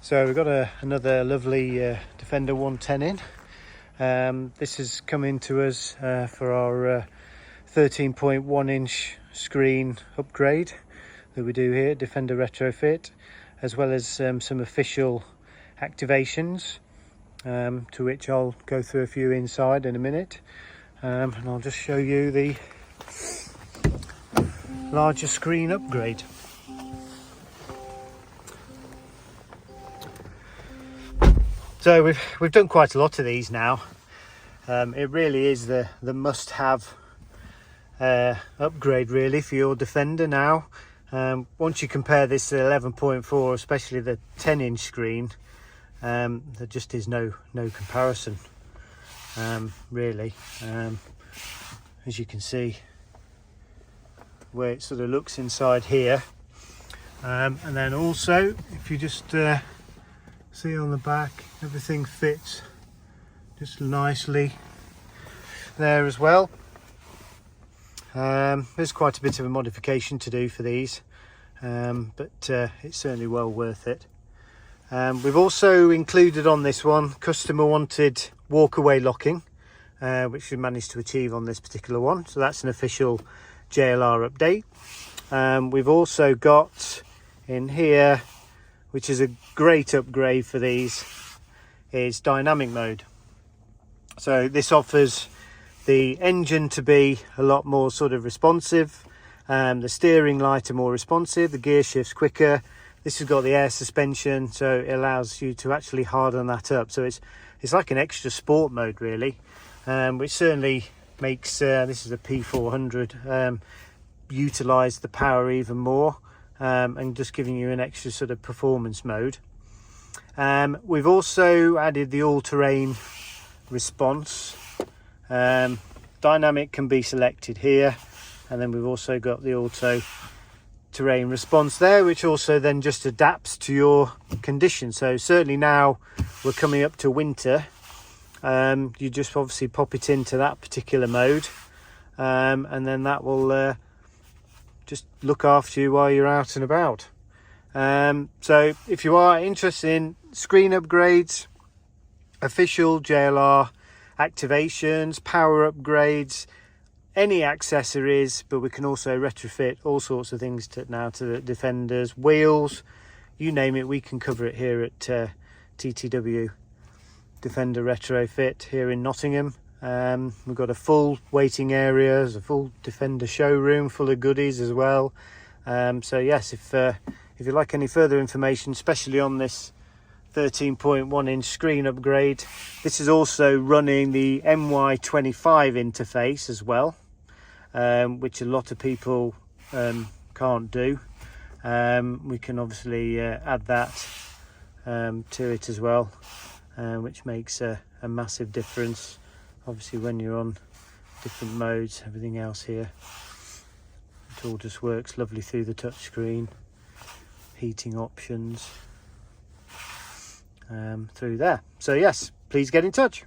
So we've got another lovely Defender 110 in. This is coming to us for our 13.1 inch screen upgrade that we do here, Defender Retrofit, as well as some official activations, to which I'll go through a few inside in a minute, and I'll just show you the larger screen upgrade. So we've done quite a lot of these now. It really is the must-have upgrade really for your Defender now. Once you compare this to 11.4, especially the 10-inch screen, there just is no comparison, really. As you can see, where it sort of looks inside here, and then also if you just see on the back, everything fits just nicely there as well. There's quite a bit of a modification to do for these, but it's certainly well worth it. We've also included on this one customer wanted walkaway locking, which we managed to achieve on this particular one, so that's an official JLR update. We've also got in here, which is a great upgrade for these, is dynamic mode. So this offers the engine to be a lot more sort of responsive, the steering light are more responsive, the gear shifts quicker. This has got the air suspension, so it allows you to actually harden that up. So it's like an extra sport mode really, which certainly makes this is a P400, utilize the power even more, and just giving you an extra sort of performance mode. We've also added the all-terrain response. Dynamic can be selected here, and then we've also got the auto terrain response there, which also then just adapts to your conditions. So certainly now we're coming up to winter, you just obviously pop it into that particular mode, and then that will just look after you while you're out and about. So if you are interested in screen upgrades, official JLR activations, power upgrades, any accessories, but we can also retrofit all sorts of things to the Defenders, wheels, you name it, we can cover it here at TTW Defender Retrofit here in Nottingham. We've got a full waiting area, there's a full Defender showroom full of goodies as well. So yes, if you'd like any further information, especially on this 13.1 inch screen upgrade, this is also running the MY25 interface as well, which a lot of people can't do. We can obviously add that to it as well, which makes a massive difference. Obviously when you're on different modes, everything else here, it all just works lovely through the touch screen. Heating options through there. So yes, please get in touch.